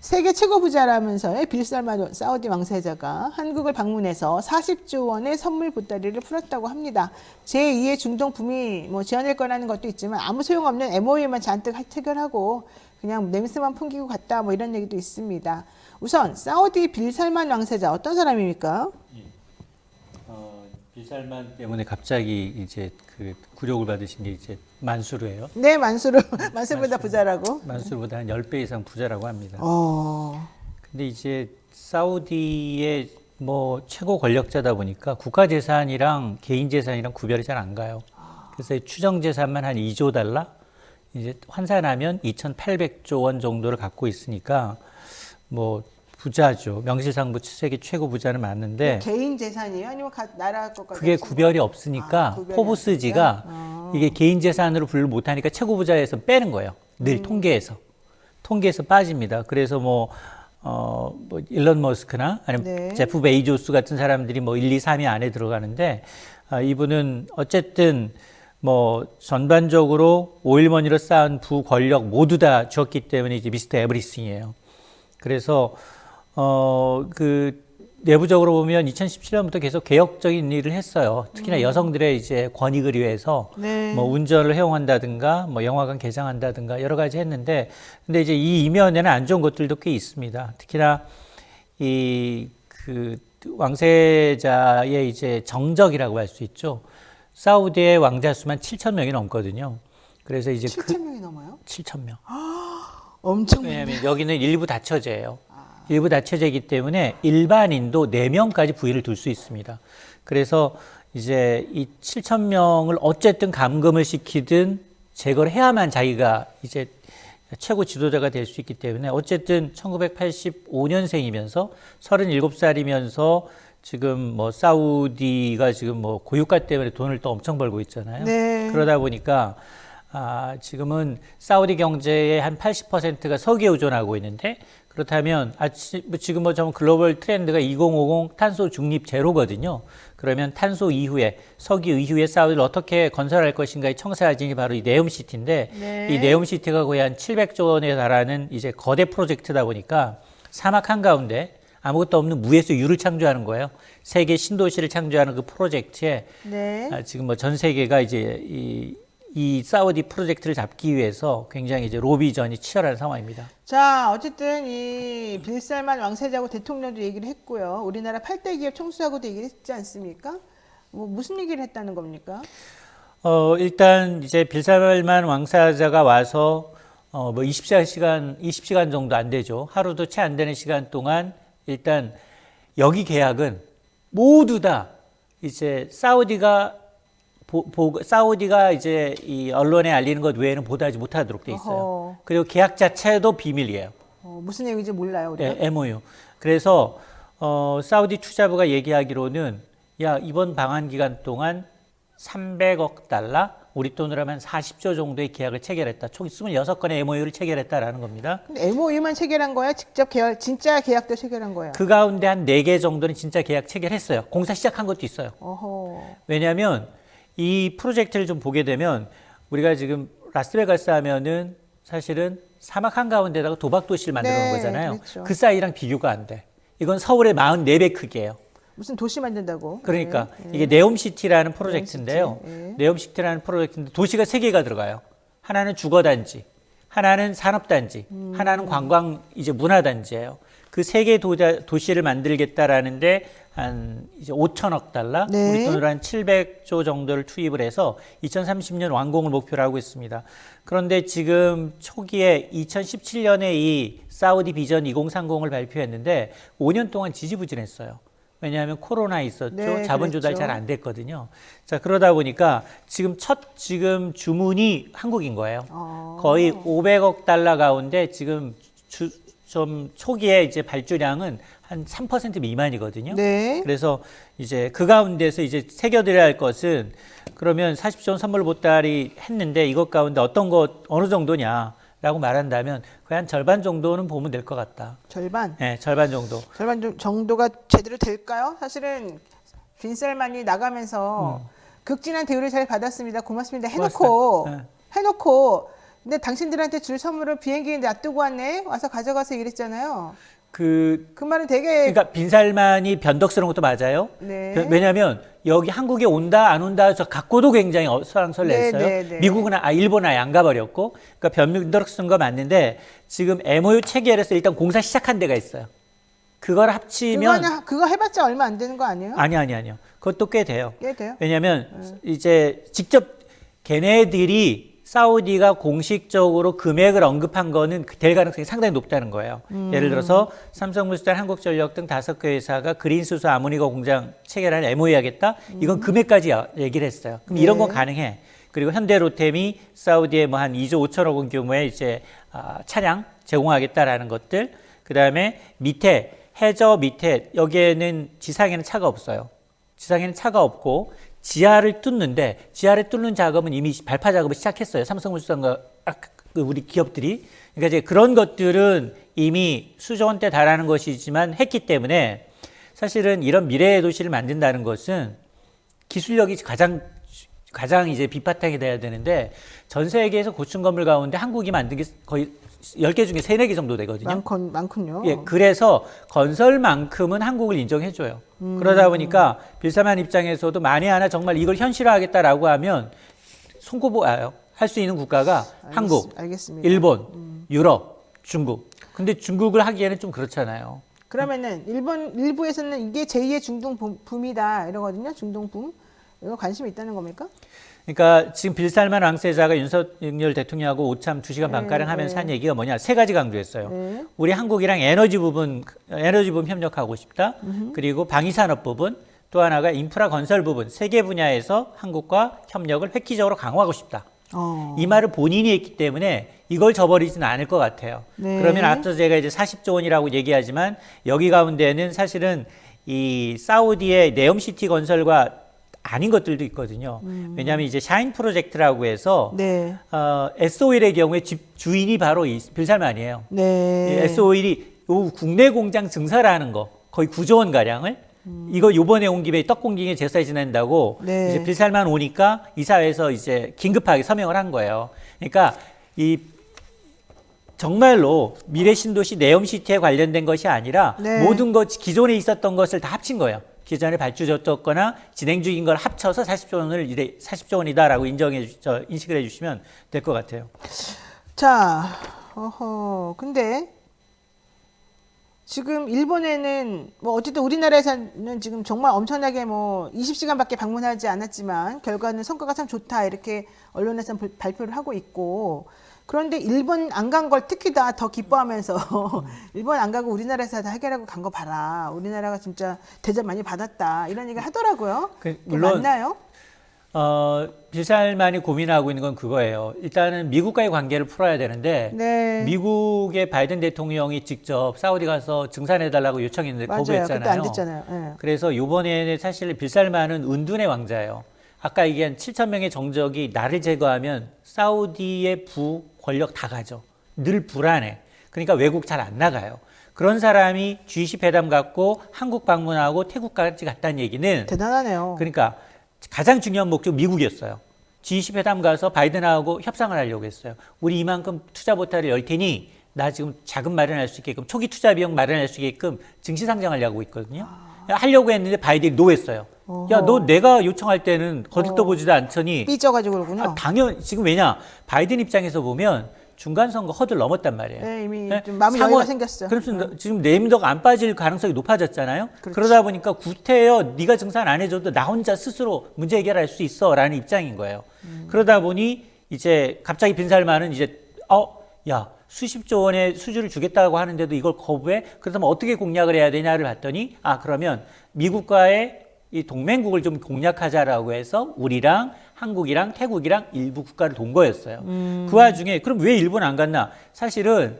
세계 최고 부자라면서요. 빌 살만 사우디 왕세자가 한국을 방문해서 40조 원의 선물 보따리를 풀었다고 합니다. 제2의 중동 붐이 뭐 지연될 거라는 것도 있지만 아무 소용없는 MOU만 잔뜩 체결하고 그냥 냄새만 풍기고 갔다 뭐 이런 얘기도 있습니다. 우선 사우디 빌 살만 왕세자 어떤 사람입니까? 빌 살만 때문에 갑자기 이제 그 굴욕을 받으신 게 이제 만수르예요. 네, 만수르보다 부자라고. 만수르보다 한 10배 이상 부자라고 합니다. 어. 근데 이제 사우디의 뭐 최고 권력자다 보니까 국가 재산이랑 개인 재산이랑 구별이 잘 안 가요. 그래서 추정 재산만 한 2조 달러 이제 환산하면 2,800조 원 정도를 갖고 있으니까 뭐 부자죠. 명실상부 세계 최고 부자는 맞는데 개인 재산이에요? 아니면 나라 것까지? 그게 구별이 없으니까 포브스지가 이게 개인 재산으로 분류 못하니까 최고 부자에서 빼는 거예요. 늘 통계에서 빠집니다. 그래서 뭐 일론 머스크나 아니면 네. 제프 베이조스 같은 사람들이 뭐 1, 2, 3위 안에 들어가는데 이분은 어쨌든 뭐 전반적으로 오일머니로 쌓은 부권력 모두 다 줬기 때문에 이제 미스터 에브리싱이에요. 그래서 그 내부적으로 보면 2017년부터 계속 개혁적인 일을 했어요. 특히나 여성들의 이제 권익을 위해서 네. 뭐 운전을 허용한다든가 뭐 영화관 개장한다든가 여러 가지 했는데 근데 이제 이 이면에는 안 좋은 것들도 꽤 있습니다. 특히나 이 그 왕세자의 이제 정적이라고 할 수 있죠. 사우디의 왕자 수만 7,000명이 넘거든요. 그래서 이제 7,000명이 넘어요? 7,000명. 엄청 왜냐하면 여기는 일부 다처제예요. 일부 다처제이기 때문에 일반인도 4명까지 부인을 둘 수 있습니다. 그래서 이제 이 7,000명을 어쨌든 감금을 시키든 제거를 해야만 자기가 이제 최고 지도자가 될 수 있기 때문에 어쨌든 1985년생이면서 37살이면서 지금 뭐 사우디가 지금 뭐 고유가 때문에 돈을 또 엄청 벌고 있잖아요. 네. 그러다 보니까 지금은 사우디 경제의 한 80%가 석유에 의존하고 있는데 그렇다면 지금 뭐 좀 글로벌 트렌드가 2050 탄소 중립 제로거든요. 그러면 탄소 이후에 석유 이후에 사우디를 어떻게 건설할 것인가의 청사진이 바로 이 네옴시티인데 네. 이 네옴시티가 거의 한 700조 원에 달하는 이제 거대 프로젝트다 보니까 사막 한가운데 아무것도 없는 무에서 유를 창조하는 거예요. 세계 신도시를 창조하는 그 프로젝트에 네. 지금 뭐 전 세계가 이제 이 사우디 프로젝트를 잡기 위해서 굉장히 이제 로비전이 치열한 상황입니다. 자, 어쨌든 이 빌 살만 왕세자하고 대통령도 얘기를 했고요. 우리나라 8대 기업 총수하고도 얘기를 했지 않습니까? 뭐 무슨 얘기를 했다는 겁니까? 일단 이제 빌 살만 왕세자가 와서 뭐 20시간 정도 안 되죠. 하루도 채 안 되는 시간 동안 일단 여기 계약은 모두 다 이제 사우디가 이제 이 언론에 알리는 것 외에는 보도하지 못하도록 돼 있어요. 어허. 그리고 계약 자체도 비밀이에요. 무슨 얘기인지 몰라요, 우리가. 네, MOU. 그래서 사우디 투자부가 얘기하기로는 야 이번 방한 기간 동안 300억 달러, 우리 돈으로 하면 40조 정도의 계약을 체결했다. 총 26건의 MOU를 체결했다라는 겁니다. 근데 MOU만 체결한 거야? 직접 계약, 진짜 계약도 체결한 거야? 그 가운데 한 4개 정도는 진짜 계약 체결했어요. 공사 시작한 것도 있어요. 어허. 왜냐하면 이 프로젝트를 좀 보게 되면 우리가 지금 라스베가스 하면은 사실은 사막 한가운데다가 도박 도시를 만들어 놓은 네, 거잖아요. 그렇죠. 그 사이랑 비교가 안 돼. 이건 서울의 44배 크기예요. 무슨 도시 만든다고? 그러니까 네. 이게 네옴시티라는 프로젝트인데요. 네. 네옴시티라는 프로젝트인데 도시가 3개가 들어가요. 하나는 주거단지, 하나는 산업단지, 하나는 관광 이제 문화단지예요. 그 3개 도시를 만들겠다라는데 한 이제 5천억 달러, 네. 우리 돈으로 한 700조 정도를 투입을 해서 2030년 완공을 목표로 하고 있습니다. 그런데 지금 초기에 2017년에 이 사우디 비전 2030을 발표했는데 5년 동안 지지부진했어요. 왜냐하면 코로나 있었죠. 네, 자본 조달 그랬죠. 잘 안 됐거든요. 자, 그러다 보니까 지금 지금 주문이 한국인 거예요. 거의 500억 달러 가운데 지금 좀 초기에 이제 발주량은 한 3% 미만이거든요. 네. 그래서 이제 그 가운데서 이제 새겨드려야 할 것은 그러면 40조 원 선물 보따리 했는데 이것 가운데 어떤 것 어느 정도냐라고 말한다면 거의 한 절반 정도는 보면 될 것 같다. 절반? 네, 절반 정도. 절반 정도가 제대로 될까요? 사실은 빈 살만이 나가면서 극진한 대우를 잘 받았습니다. 고맙습니다. 해놓고 네. 해놓고 근데 당신들한테 줄 선물을 비행기에 놔두고 왔네. 와서 가져가서 이랬잖아요. 그 그 말은 되게 그러니까 빈살만이 변덕스러운 것도 맞아요. 네. 왜냐하면 여기 한국에 온다 안 온다 저 갖고도 굉장히 설왕설래했어요. 네, 네, 네. 미국은 일본은 아예 안 가버렸고, 그러니까 변덕스러운 거 맞는데 지금 MOU 체결해서 일단 공사 시작한 데가 있어요. 그걸 합치면 그거 해봤자 얼마 안 되는 거 아니에요? 아니요. 그것도 꽤 돼요. 꽤 돼요? 왜냐하면 이제 직접 걔네들이 사우디가 공식적으로 금액을 언급한 거는 될 가능성이 상당히 높다는 거예요. 예를 들어서 삼성물산, 한국전력 등 5개 회사가 그린수소 아모니거 공장 체결할 MOU 하겠다. 이건 금액까지 얘기를 했어요. 그럼 이런 건 가능해. 그리고 현대로템이 사우디에 뭐 한 2조 5천억 원 규모의 이제 차량 제공하겠다라는 것들. 그다음에 밑에 해저 밑에 여기에는 지상에는 차가 없어요. 지상에는 차가 없고 지하를 뚫는데, 지하를 뚫는 작업은 이미 발파 작업을 시작했어요. 삼성물산과 우리 기업들이. 그러니까 이제 그런 것들은 이미 수조 원대 달하는 것이지만 했기 때문에 사실은 이런 미래의 도시를 만든다는 것은 기술력이 가장 이제 밑바탕이 돼야 되는데, 전 세계에서 고층 건물 가운데 한국이 만든 게 거의 10개 중에 3, 4개 정도 되거든요. 많군요. 예, 그래서 건설만큼은 한국을 인정해줘요. 그러다 보니까 빌사만 입장에서도 만에 하나 정말 이걸 현실화하겠다라고 하면 손꼽아요. 할 수 있는 국가가 한국, 알겠습니다. 일본, 유럽, 중국. 근데 중국을 하기에는 좀 그렇잖아요. 그러면은 일부에서는 이게 제2의 중동 붐이다 이러거든요. 중동 붐. 이거 관심이 있다는 겁니까? 그러니까 지금 빌살만 왕세자가 윤석열 대통령하고 오참 2시간 반가량 하면서 한 얘기가 뭐냐, 3가지 강조했어요. 우리 한국이랑 에너지 부분 협력하고 싶다. 그리고 방위산업 부분, 또 하나가 인프라 건설 부분, 3개 분야에서 한국과 협력을 획기적으로 강화하고 싶다. 이 말을 본인이 했기 때문에 이걸 저버리지는 않을 것 같아요. 네. 그러면 앞서 제가 이제 40조 원이라고 얘기하지만 여기 가운데는 사실은 이 사우디의 네옴시티 건설과 아닌 것들도 있거든요. 왜냐하면 이제 샤인 프로젝트라고 해서 네. S-오일의 경우에 집 주인이 바로 이 빌살만이에요. 네. S-오일이 국내 공장 증설하는 거 거의 9조 원 가량을 이거 요번에 온 김에 떡공기에 제사에 지낸다고 네. 이제 빌살만 오니까 이사회에서 이제 긴급하게 서명을 한 거예요. 그러니까 이 정말로 미래 신도시 네옴시티에 관련된 것이 아니라 네. 모든 것 기존에 있었던 것을 다 합친 거예요. 기존에 발주졌거나 진행 중인 걸 합쳐서 40조 원이다라고 인식을 해주시면 될 것 같아요. 자, 근데 지금 일본에는 뭐 어쨌든 우리나라에서는 지금 정말 엄청나게 뭐 20시간밖에 방문하지 않았지만 결과는 성과가 참 좋다 이렇게 언론에서 발표를 하고 있고, 그런데 일본 안 간 걸 특히 더 기뻐하면서 일본 안 가고 우리나라에서 다 해결하고 간 거 봐라. 우리나라가 진짜 대접 많이 받았다. 이런 얘기 하더라고요. 물론 맞나요? 빌살만이 고민하고 있는 건 그거예요. 일단은 미국과의 관계를 풀어야 되는데 네. 미국의 바이든 대통령이 직접 사우디 가서 증산해달라고 요청했는데 맞아요. 거부했잖아요. 그때 안 됐잖아요. 네. 그래서 이번에는 사실 빌살만은 은둔의 왕자예요. 아까 얘기한 7천 명의 정적이 나를 제거하면 사우디의 부 권력 다 가져. 늘 불안해. 그러니까 외국 잘 안 나가요. 그런 사람이 G20 회담 갖고 한국 방문하고 태국까지 갔다는 얘기는 대단하네요. 그러니까 가장 중요한 목적 미국이었어요. G20 회담 가서 바이든하고 협상을 하려고 했어요. 우리 이만큼 투자 보따리를 열 테니 나 지금 자금 마련할 수 있게끔 초기 투자 비용 마련할 수 있게끔 증시 상장하려고 있거든요. 하려고 했는데 바이든이 노했어요. 야, 너 내가 요청할 때는 거들떠 보지도 않더니 삐져가지고 그러군요. 당연 지금 왜냐 바이든 입장에서 보면 중간 선거 허들 넘었단 말이에요. 네, 이미 좀 마음의 여유가 생겼어요. 그래서 지금 내민도가 안 빠질 가능성이 높아졌잖아요. 그렇지. 그러다 보니까 구태여 네가 증산 안 해줘도 나 혼자 스스로 문제 해결할 수 있어라는 입장인 거예요. 그러다 보니 이제 갑자기 빈살만은 이제 야 수십조 원의 수주를 주겠다고 하는데도 이걸 거부해? 그렇다면 어떻게 공략을 해야 되냐를 봤더니 그러면 미국과의 이 동맹국을 좀 공략하자라고 해서 우리랑 한국이랑 태국이랑 일부 국가를 돈 거였어요. 그 와중에 그럼 왜 일본 안 갔나? 사실은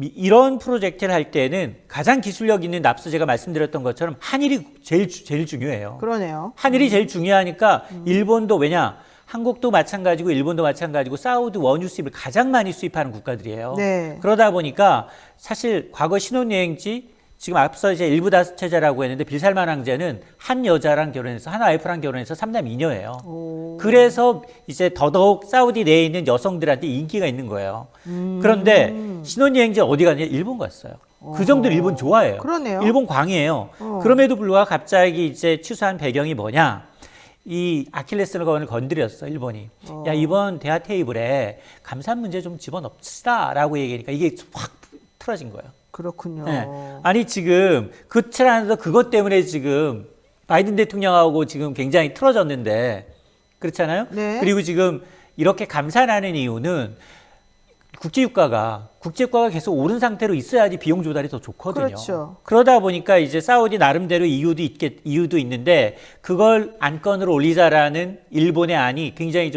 이런 프로젝트를 할 때는 가장 기술력 있는 앞서 제가 말씀드렸던 것처럼 한일이 제일 중요해요. 그러네요. 한일이 제일 중요하니까 일본도 왜냐? 한국도 마찬가지고 일본도 마찬가지고 사우디 원유 수입을 가장 많이 수입하는 국가들이에요. 네. 그러다 보니까 사실 과거 신혼여행지 지금 앞서 이제 일부 다처제라고 했는데 빌살만 왕자는 한 여자랑 결혼해서 한 와이프랑 결혼해서 3남 2녀예요. 그래서 이제 더더욱 사우디 내에 있는 여성들한테 인기가 있는 거예요. 그런데 신혼여행지 어디 갔냐? 일본 갔어요. 그 정도로 일본 좋아해요. 그러네요. 일본 광이에요. 그럼에도 불구하고 갑자기 이제 취소한 배경이 뭐냐? 이 아킬레스건을 건드렸어, 일본이. 야, 이번 대화 테이블에 감산 문제 좀 집어넣읍시다라고 얘기하니까 이게 확 틀어진 거예요. 그렇군요. 네. 아니 지금 그치라는데 그것 때문에 지금 바이든 대통령하고 지금 굉장히 틀어졌는데 그렇잖아요. 네. 그리고 지금 이렇게 감산하는 이유는 국제유가가 계속 오른 상태로 있어야지 비용 조달이 더 좋거든요. 그렇죠. 그러다 보니까 이제 사우디 나름대로 이유도 있는데 그걸 안건으로 올리자라는 일본의 안이 굉장히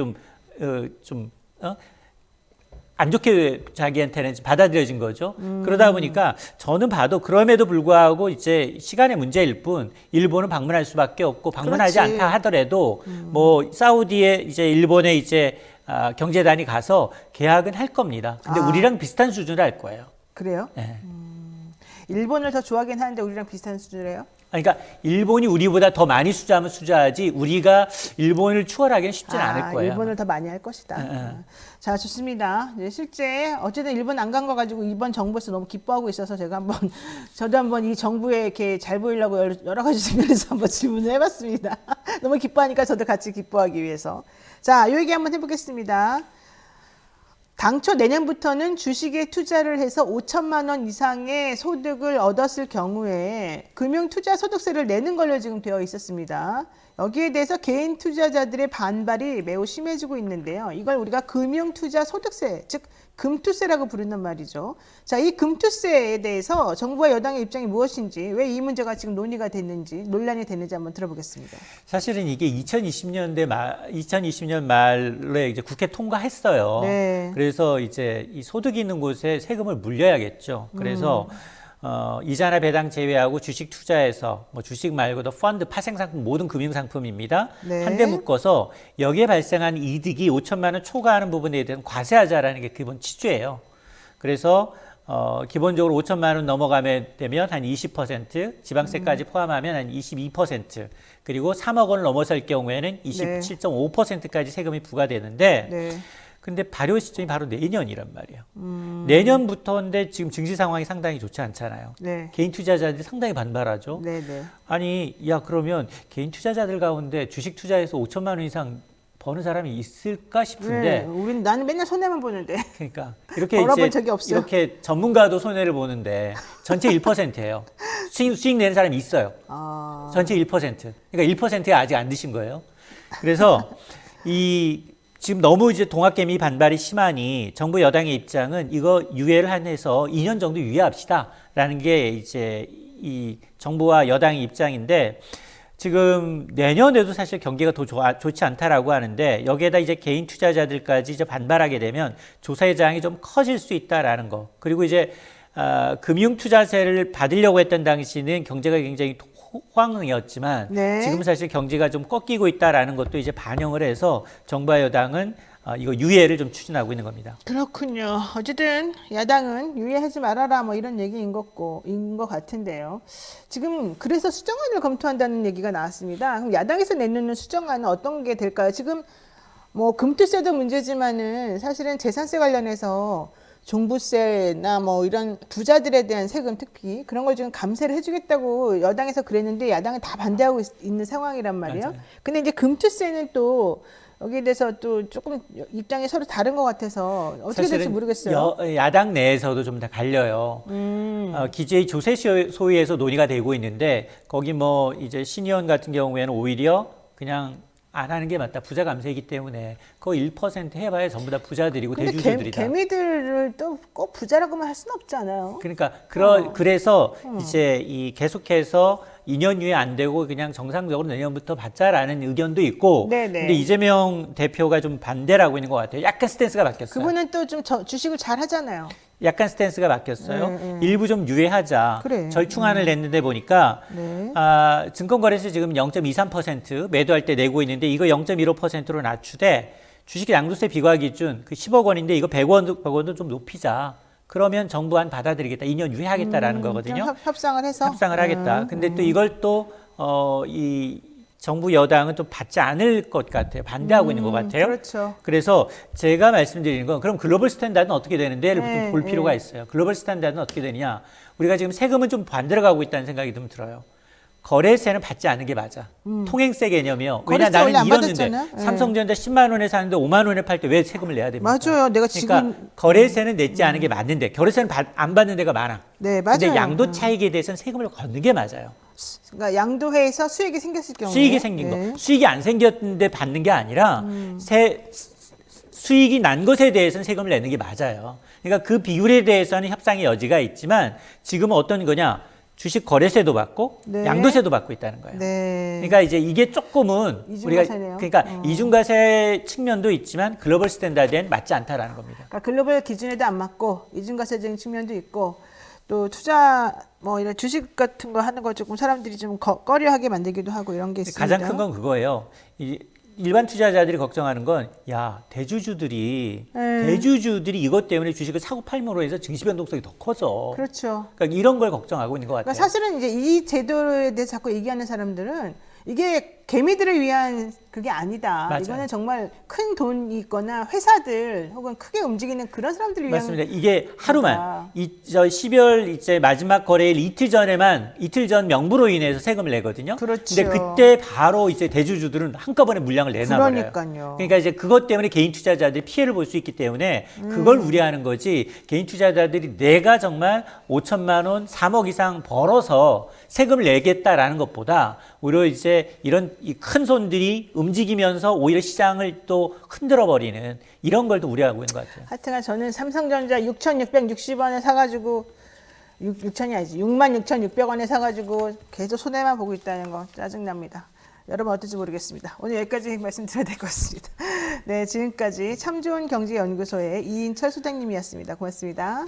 안 좋게 자기한테는 받아들여진 거죠. 그러다 보니까 저는 봐도 그럼에도 불구하고 이제 시간의 문제일 뿐 일본은 방문할 수밖에 없고 방문하지 그렇지. 않다 하더라도 뭐 사우디에 이제 일본에 이제 경제단이 가서 계약은 할 겁니다. 근데 우리랑 비슷한 수준을 할 거예요. 그래요? 네. 일본을 더 좋아하긴 하는데 우리랑 비슷한 수준이에요? 그러니까 일본이 우리보다 더 많이 투자하지 우리가 일본을 추월하기는 쉽지는 않을 거예요. 일본을 더 많이 할 것이다. 자, 좋습니다. 이제 실제 어쨌든 일본 안 간 거 가지고 이번 정부에서 너무 기뻐하고 있어서 제가 저도 한번 이 정부에 이렇게 잘 보이려고 여러 가지 측면에서 한번 질문을 해봤습니다. 너무 기뻐하니까 저도 같이 기뻐하기 위해서. 자, 요 얘기 한번 해보겠습니다. 당초 내년부터는 주식에 투자를 해서 5천만 원 이상의 소득을 얻었을 경우에 금융투자소득세를 내는 걸로 지금 되어 있었습니다. 여기에 대해서 개인 투자자들의 반발이 매우 심해지고 있는데요. 이걸 우리가 금융투자소득세, 즉 금투세라고 부르는 말이죠. 자, 이 금투세에 대해서 정부와 여당의 입장이 무엇인지, 왜 이 문제가 지금 논의가 됐는지, 논란이 됐는지 한번 들어보겠습니다. 사실은 이게 2020년 말에 이제 국회 통과했어요. 네. 그래서 이제 이 소득이 있는 곳에 세금을 물려야겠죠. 그래서 이자나 배당 제외하고 주식 투자해서 뭐 주식 말고도 펀드, 파생상품 모든 금융상품입니다. 네. 한데 묶어서 여기에 발생한 이득이 5천만 원 초과하는 부분에 대한 과세하자라는 게 기본 취지예요. 그래서 기본적으로 5천만 원 넘어가면 되면 한 20%, 지방세까지 포함하면 한 22%, 그리고 3억 원을 넘어설 경우에는 27.5%까지 세금이 부과되는데 네. 근데 발효 시점이 바로 내년이란 말이에요. 내년부터인데 지금 증시 상황이 상당히 좋지 않잖아요. 네. 개인 투자자들이 상당히 반발하죠. 네, 네. 아니, 야 그러면 개인 투자자들 가운데 주식 투자해서 5천만 원 이상 버는 사람이 있을까 싶은데, 나는 맨날 손해만 보는데. 그러니까 이렇게 벌어본 이제 적이 없어요. 이렇게 전문가도 손해를 보는데 전체 1%예요. 수익 내는 사람이 있어요. 전체 1%. 그러니까 1%가 아직 안 드신 거예요. 그래서 지금 너무 이제 동학개미 반발이 심하니 정부 여당의 입장은 이거 유예를 해서 2년 정도 유예합시다라는 게 이제 이 정부와 여당의 입장인데, 지금 내년에도 사실 경기가 더 좋지 않다라고 하는데 여기에다 이제 개인 투자자들까지 이제 반발하게 되면 조사의 장이 좀 커질 수 있다라는 거. 그리고 이제 금융투자세를 받으려고 했던 당시는 경제가 굉장히 호황이었지만 네. 지금 사실 경제가 좀 꺾이고 있다라는 것도 이제 반영을 해서 정부와 여당은 이거 유예를 좀 추진하고 있는 겁니다. 그렇군요. 어쨌든 야당은 유예하지 말아라 뭐 이런 얘기인 것 같은데요. 지금 그래서 수정안을 검토한다는 얘기가 나왔습니다. 그럼 야당에서 내놓는 수정안은 어떤 게 될까요? 지금 뭐 금투세도 문제지만은 사실은 재산세 관련해서 종부세나 뭐 이런 부자들에 대한 세금 특히 그런 걸 지금 감세를 해주겠다고 여당에서 그랬는데 야당은 다 반대하고 있는 상황이란 말이에요. 맞아요. 근데 이제 금투세는 또 여기에 대해서 또 조금 입장이 서로 다른 것 같아서 어떻게 될지 모르겠어요. 야당 내에서도 좀 다 갈려요. 기재위 조세 소위에서 논의가 되고 있는데 거기 뭐 이제 신의원 같은 경우에는 오히려 그냥 안 하는 게 맞다. 부자 감세이기 때문에 거의 1% 해봐야 전부 다 부자들이고 근데 대주주들이다. 개미들을 또 꼭 부자라고만 할 수는 없잖아요. 그러니까 그래서 이제 계속해서 2년 후에 안 되고 그냥 정상적으로 내년부터 받자라는 의견도 있고, 네네. 근데 이재명 대표가 좀 반대라고 있는 것 같아요. 약간 스탠스가 바뀌었어요. 그분은 또 좀 주식을 잘 하잖아요. 약간 스탠스가 바뀌었어요. 일부 좀 유예하자. 그래. 절충안을 냈는데 보니까 네. 증권거래세 지금 0.23% 매도할 때 내고 있는데 이거 0.15%로 낮추되 주식 양도세 비과 기준 그 10억 원인데 이거 100원도 좀 높이자. 그러면 정부안 받아들이겠다. 2년 유예하겠다라는 거거든요. 좀 협상을 해서 협상을 하겠다. 근데 또 이걸 이 정부 여당은 좀 받지 않을 것 같아요. 반대하고 있는 것 같아요. 그렇죠. 그래서 제가 말씀드리는 건 그럼 글로벌 스탠다드는 어떻게 되는데를 네, 좀 볼 네. 필요가 있어요. 글로벌 스탠다드는 어떻게 되느냐. 우리가 지금 세금은 좀 반대로 가고 있다는 생각이 좀 들어요. 거래세는 받지 않은 게 맞아. 통행세 개념이요. 왜냐 거래세 원래 나는 안 잃었는데 받았잖아요. 네. 삼성전자 10만 원에 사는데 5만 원에 팔 때 왜 세금을 내야 됩니까? 맞아요. 내가 그러니까 지금 거래세는 냈지 않은 게 맞는데 거래세는 안 받는 데가 많아. 네, 맞아요. 근데 양도 차익에 대해서는 세금을 걷는 게 맞아요. 그러니까 양도해서 수익이 생겼을 경우에 수익이 생긴 네. 거. 수익이 안 생겼는데 받는 게 아니라 수익이 난 것에 대해서는 세금을 내는 게 맞아요. 그러니까 그 비율에 대해서는 협상의 여지가 있지만 지금은 어떤 거냐? 주식 거래세도 받고 네. 양도세도 받고 있다는 거예요. 네. 그러니까 이제 이게 조금은 이중과세네요. 그러니까 이중과세 측면도 있지만 글로벌 스탠다드엔 맞지 않다라는 겁니다. 그러니까 글로벌 기준에도 안 맞고 이중과세적인 측면도 있고 또 투자 뭐 이런 주식 같은 거 하는 거 조금 사람들이 좀 꺼려하게 만들기도 하고 이런 게 있습니다. 가장 큰 건 그거예요. 일반 투자자들이 걱정하는 건 야 대주주들이 이것 때문에 주식을 사고 팔므로 해서 증시 변동성이 더 커져. 그렇죠. 그러니까 이런 걸 걱정하고 있는 것 같아요. 그러니까 사실은 이제 이 제도에 대해서 자꾸 얘기하는 사람들은 이게 개미들을 위한 그게 아니다. 맞아요. 이거는 정말 큰 돈이 있거나 회사들 혹은 크게 움직이는 그런 사람들을 위한 맞습니다. 이게 하루만 거다. 12월 이제 마지막 거래일 이틀 전 명부로 인해서 세금을 내거든요. 그렇죠. 근데 그때 바로 이제 대주주들은 한꺼번에 물량을 내놔버려요. 그러니까요. 그러니까 이제 그것 때문에 개인 투자자들이 피해를 볼 수 있기 때문에 그걸 우려하는 거지. 개인 투자자들이 내가 정말 5천만 원, 3억 이상 벌어서 세금을 내겠다라는 것보다 오히려 이제 이런 이 큰 손들이 움직이면서 오히려 시장을 또 흔들어 버리는 이런 걸 또 우려하고 있는 것 같아요. 하여튼간 저는 삼성전자 6,660원에 사가지고 6천이 아니지 66,600원에 사가지고 계속 손해만 보고 있다는 거 짜증납니다. 여러분 어떨지 모르겠습니다. 오늘 여기까지 말씀드려야 될 것 같습니다. 네, 지금까지 참 좋은 경제연구소의 이인철 소장님이었습니다. 고맙습니다.